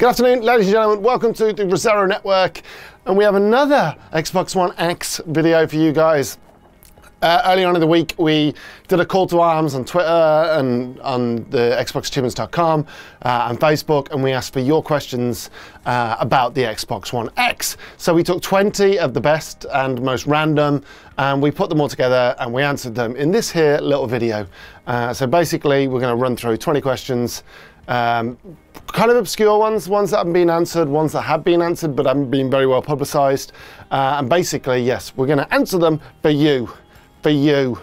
Good afternoon, ladies and gentlemen. Welcome to the Resero network, and we have another Xbox One X video for you guys. Earlier on in the week, we did a call to arms on Twitter and on the xboxachievements.com and Facebook, and we asked for your questions about the Xbox One X. So we took 20 of the best and most random, and we put them all together and we answered them in this here little video. So basically, we're going to run through 20 questions, kind of obscure ones that haven't been answered, ones that have been answered but haven't been very well publicized. And basically, yes, we're going to answer them for you. Okay,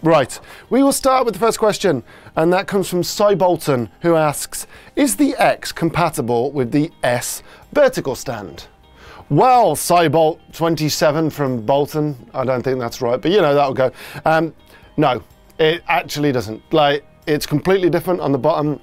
right. We will start with the first question, and that comes from Cy Bolton, who asks, is the X compatible with the S vertical stand? Well, Cybolt 27 from Bolton, I don't think that's right, but you know, that'll go. No, it actually doesn't. Like, it's completely different on the bottom.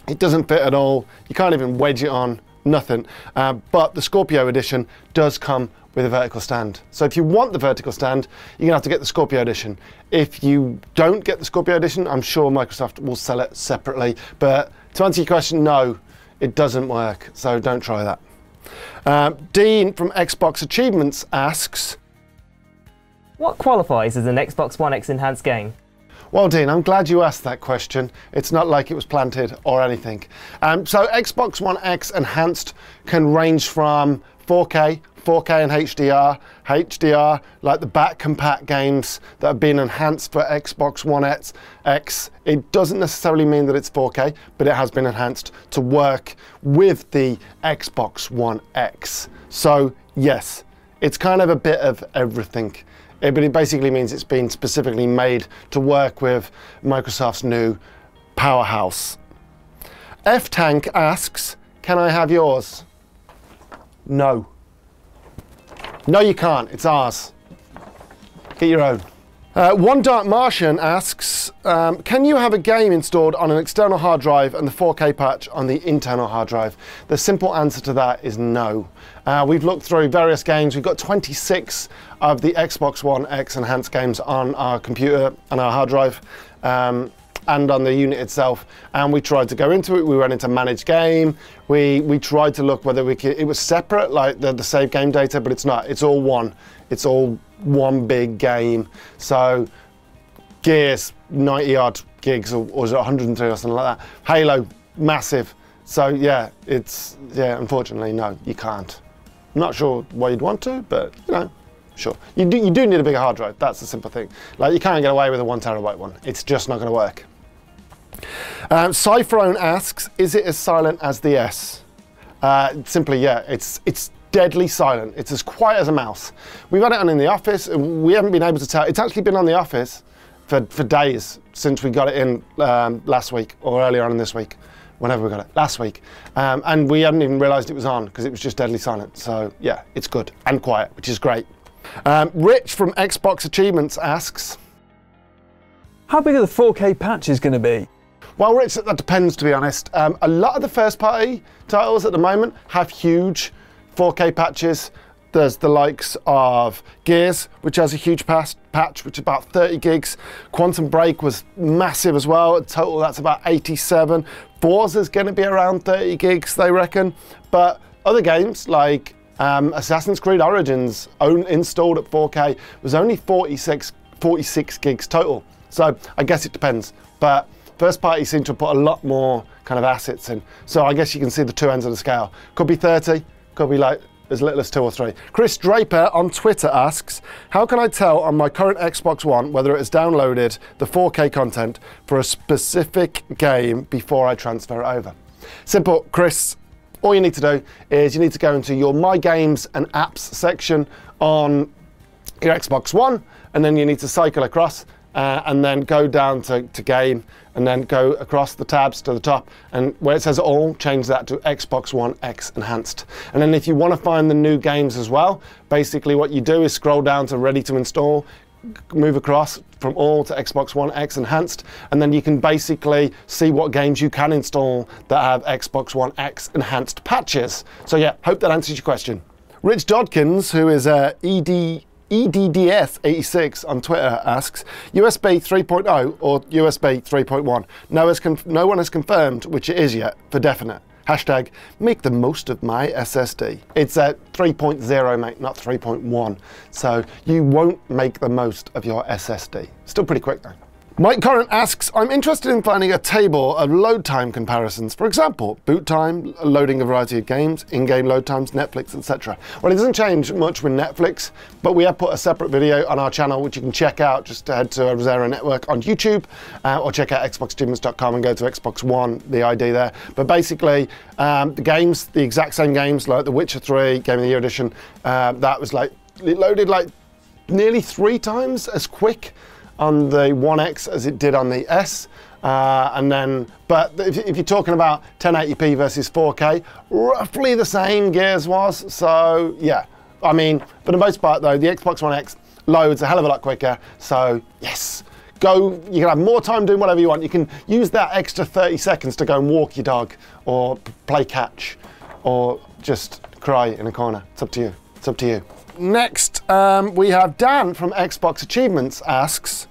It doesn't fit at all. You can't even wedge it on, nothing. But the Scorpio edition does come with a vertical stand. So if you want the vertical stand, you're gonna have to get the Scorpio edition. If you don't get the Scorpio edition, I'm sure Microsoft will sell it separately. But to answer your question, no, it doesn't work. So don't try that. Dean from Xbox Achievements asks, what qualifies as an Xbox One X enhanced game? Well, Dean, I'm glad you asked that question. It's not like it was planted or anything. So Xbox One X enhanced can range from 4K and HDR, like the back compat games that have been enhanced for Xbox One X. It doesn't necessarily mean that it's 4K, but it has been enhanced to work with the Xbox One X. So yes, it's kind of a bit of everything. But it basically means it's been specifically made to work with Microsoft's new powerhouse. F-Tank asks, can I have yours? No. No, you can't. It's ours. Get your own. One Dark Martian asks, can you have a game installed on an external hard drive and the 4K patch on the internal hard drive? The simple answer to that is no. We've looked through various games. We've got 26 of the Xbox One X enhanced games on our computer and our hard drive and on the unit itself, and we tried to go into it. We went into manage game. We tried to look whether we could, it was separate, like the save game data, but it's not. It's all one. It's all one big game. So Gears, 90 odd gigs, or was it 103 or something like that? Halo, massive. So yeah, unfortunately, no, you can't. I'm not sure why you'd want to, but you know, sure. You do need a bigger hard drive. That's the simple thing. Like, you can't get away with a 1 terabyte one. It's just not going to work. Cyphrone asks, is it as silent as the S? Simply, yeah, it's deadly silent. It's as quiet as a mouse. We've had it on in the office, and we haven't been able to tell. It's actually been on the office for days since we got it in last week, or earlier on in this week, whenever we got it, last week. And we hadn't even realized it was on because it was just deadly silent. So yeah, it's good and quiet, which is great. Rich from Xbox Achievements asks, how big are the 4K patches going to be? Well, Rich, that depends, to be honest. A lot of the first-party titles at the moment have huge 4K patches. There's the likes of Gears, which has a huge patch, which is about 30 gigs. Quantum Break was massive as well. In total, that's about 87. Forza's going to be around 30 gigs, they reckon. But other games like Assassin's Creed Origins, installed at 4K, was only 46 gigs total. So I guess it depends. But first party seem to put a lot more kind of assets in. So I guess you can see the two ends of the scale. Could be 30, could be like as little as 2 or 3. Chris Draper on Twitter asks, how can I tell on my current Xbox One whether it has downloaded the 4K content for a specific game before I transfer it over? Simple, Chris. All you need to do is you need to go into your My Games and Apps section on your Xbox One, and then you need to cycle across and then go down to game, and then go across the tabs to the top, and where it says all, change that to Xbox One X Enhanced. And then if you want to find the new games as well, basically what you do is scroll down to ready to install, move across from all to Xbox One X Enhanced, and then you can basically see what games you can install that have Xbox One X Enhanced patches. So yeah, hope that answers your question. Rich Dodkins, who is EDDS86 on Twitter asks, USB 3.0 or USB 3.1? No one has confirmed which it is yet for definite. Hashtag make the most of my SSD. It's at 3.0, mate, not 3.1. So you won't make the most of your SSD. Still pretty quick though. Mike Current asks, I'm interested in finding a table of load time comparisons. For example, boot time, loading a variety of games, in-game load times, Netflix, etc. Well, it doesn't change much with Netflix, but we have put a separate video on our channel, which you can check out. Just head to Resero Network on YouTube, or check out xboxachievements.com and go to Xbox One, the ID there. But basically, the games, the exact same games, like The Witcher 3, Game of the Year edition, that was like, it loaded like nearly 3 times as quick on the One X as it did on the S. But if you're talking about 1080p versus 4K, roughly the same Gears was. So yeah, I mean, for the most part though, the Xbox One X loads a hell of a lot quicker. So yes, you can have more time doing whatever you want. You can use that extra 30 seconds to go and walk your dog or play catch or just cry in a corner. It's up to you. It's up to you. Next, we have Dan from Xbox Achievements asks,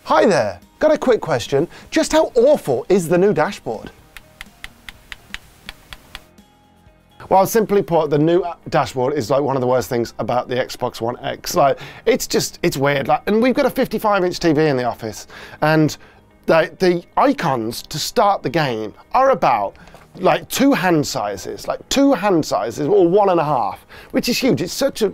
hi there, got a quick question. Just how awful is the new dashboard? Well, simply put, the new dashboard is like one of the worst things about the Xbox One X. Like, it's weird. Like, and we've got a 55-inch TV in the office, and the icons to start the game are about like 2 hand sizes, or 1.5, which is huge. It's such a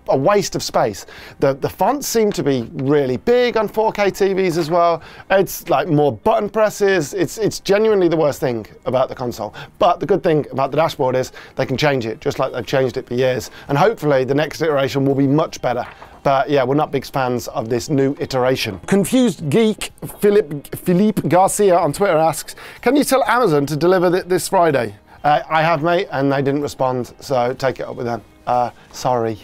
waste of space. The fonts seem to be really big on 4K TVs as well. It's like more button presses. It's genuinely the worst thing about the console. But the good thing about the dashboard is they can change it, just like they've changed it for years. And hopefully the next iteration will be much better. But yeah, we're not big fans of this new iteration. Confused Geek Philippe Garcia on Twitter asks, can you tell Amazon to deliver this Friday? I have, mate, and they didn't respond, so take it up with them. Sorry,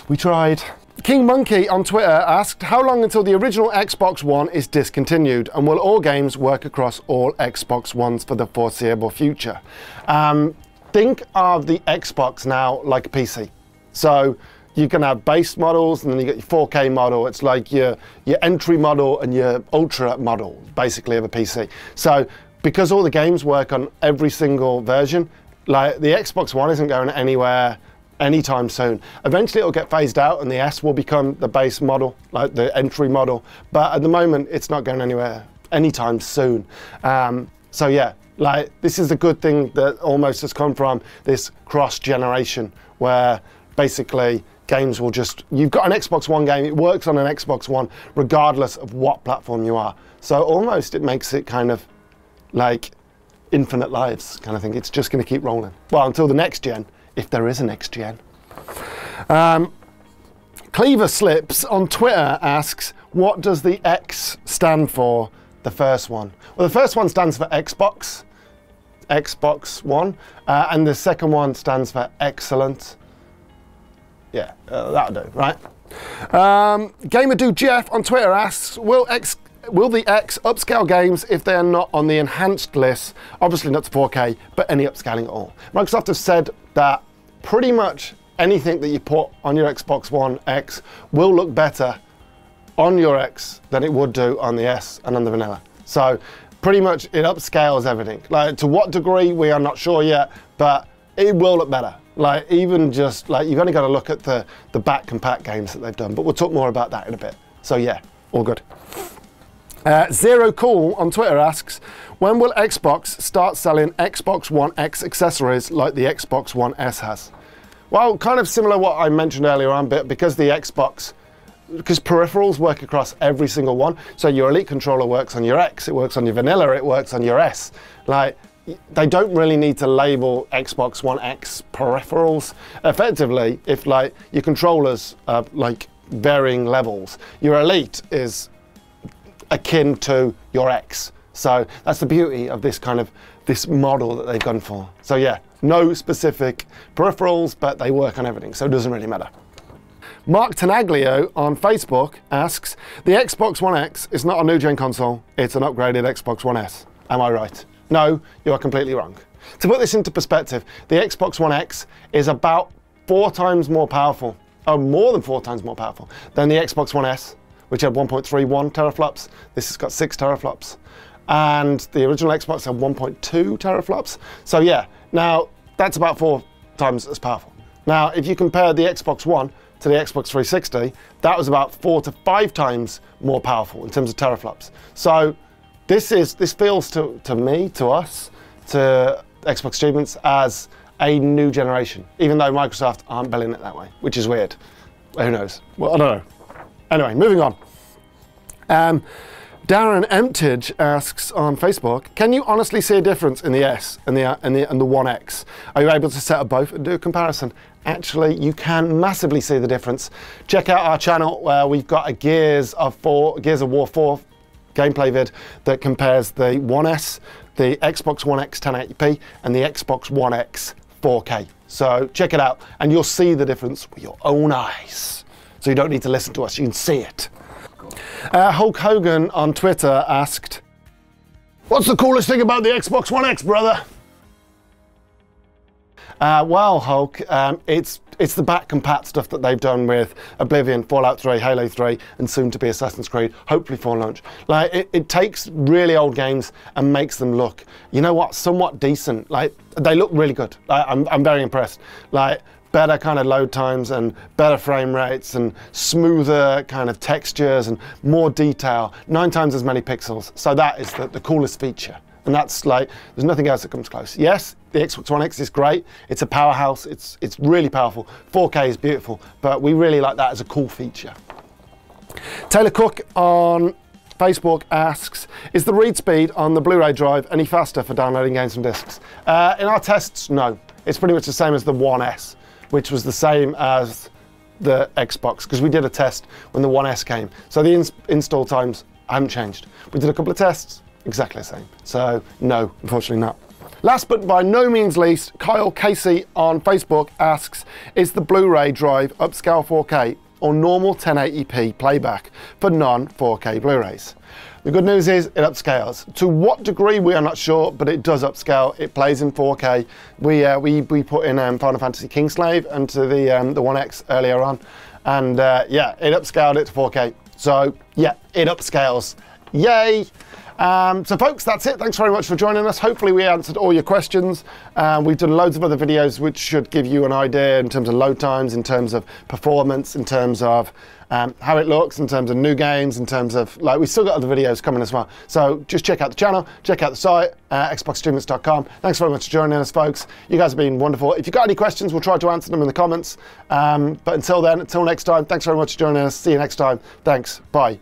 we tried. King Monkey on Twitter asked, how long until the original Xbox One is discontinued, and will all games work across all Xbox Ones for the foreseeable future? Think of the Xbox now like a PC. So you can have base models, and then you get your 4K model. It's like your entry model and your ultra model, basically, of a PC. So because all the games work on every single version, like the Xbox One isn't going anywhere anytime soon. Eventually it'll get phased out and the S will become the base model, like the entry model. But at the moment, it's not going anywhere anytime soon. So yeah, like this is a good thing that almost has come from this cross generation, where basically games will just, you've got an Xbox One game, it works on an Xbox One regardless of what platform you are. So almost it makes it kind of like infinite lives kind of thing. It's just going to keep rolling. Well, until the next gen, if there is a next gen. Cleaver Slips on Twitter asks, what does the X stand for, the first one? Well, the first one stands for Xbox One, and the second one stands for excellent. Yeah, that'll do, right? Gamer Dude Jeff on Twitter asks, will the X upscale games if they are not on the enhanced list? Obviously not to 4K, but any upscaling at all. Microsoft have said that pretty much anything that you put on your Xbox One X will look better on your X than it would do on the S and on the vanilla. So pretty much it upscales everything. Like, to what degree, we are not sure yet, but it will look better. Like, even just like, you've only got to look at the back compact games that they've done, but we'll talk more about that in a bit. So yeah, all good. Zero Cool on Twitter asks, when will Xbox start selling Xbox One X accessories like the Xbox One S has? Well, kind of similar to what I mentioned earlier on, but because peripherals work across every single one. So your Elite controller works on your X, it works on your vanilla, it works on your S. Like, they don't really need to label Xbox One X peripherals. Effectively, if like your controllers are like varying levels, your Elite is akin to your X. So that's the beauty of this model that they've gone for. So yeah, no specific peripherals, but they work on everything, so it doesn't really matter. Mark Tanaglio on Facebook asks, the Xbox One X is not a new gen console, it's an upgraded Xbox One S. Am I right? No, you are completely wrong. To put this into perspective, the Xbox One X is about 4 times more powerful more than 4 times more powerful than the Xbox One S, which had 1.31 teraflops. This has got 6 teraflops. And the original Xbox had 1.2 teraflops. So yeah, now that's about 4 times as powerful. Now, if you compare the Xbox One to the Xbox 360, that was about 4 to 5 times more powerful in terms of teraflops. So this feels to me, to us, to Xbox students as a new generation, even though Microsoft aren't billing it that way, which is weird. Who knows? Well, I don't know. Anyway, moving on. Darren Emptage asks on Facebook, can you honestly see a difference in the S and the One X? Are you able to set up both and do a comparison? Actually, you can massively see the difference. Check out our channel where we've got a Gears of War 4 gameplay vid that compares the One S, the Xbox One X 1080p, and the Xbox One X 4K. So check it out, and you'll see the difference with your own eyes. So you don't need to listen to us, you can see it. Hulk Hogan on Twitter asked, what's the coolest thing about the Xbox One X, brother? Well, Hulk, it's the back compat stuff that they've done with Oblivion, Fallout 3, Halo 3, and soon to be Assassin's Creed, hopefully for launch. Like, it takes really old games and makes them look, you know what, somewhat decent. Like, they look really good. I'm very impressed. Like, better kind of load times and better frame rates and smoother kind of textures and more detail, 9 times as many pixels. So that is the coolest feature. And that's like, there's nothing else that comes close. Yes, the Xbox One X is great. It's a powerhouse. It's really powerful. 4K is beautiful, but we really like that as a cool feature. Taylor Cook on Facebook asks, is the read speed on the Blu-ray drive any faster for downloading games from discs? In our tests, no. It's pretty much the same as the One S, which was the same as the Xbox, because we did a test when the One S came. So the install times haven't changed. We did a couple of tests, exactly the same. So no, unfortunately not. Last but by no means least, Kyle Casey on Facebook asks, is the Blu-ray drive upscale 4K or normal 1080p playback for non-4K Blu-rays? The good news is it upscales. To what degree we are not sure, but it does upscale. It plays in 4K. We put in Final Fantasy Kingslave into the One X earlier on, and yeah, it upscaled it to 4K. So yeah, it upscales. Yay! So folks, that's it. Thanks very much for joining us. Hopefully we answered all your questions. We've done loads of other videos which should give you an idea in terms of load times, in terms of performance, in terms of how it looks, in terms of new games, in terms of, like, we've still got other videos coming as well. So just check out the channel, check out the site, xboxstreamers.com. Thanks very much for joining us, folks. You guys have been wonderful. If you've got any questions, we'll try to answer them in the comments. But until then, until next time, thanks very much for joining us. See you next time. Thanks. Bye.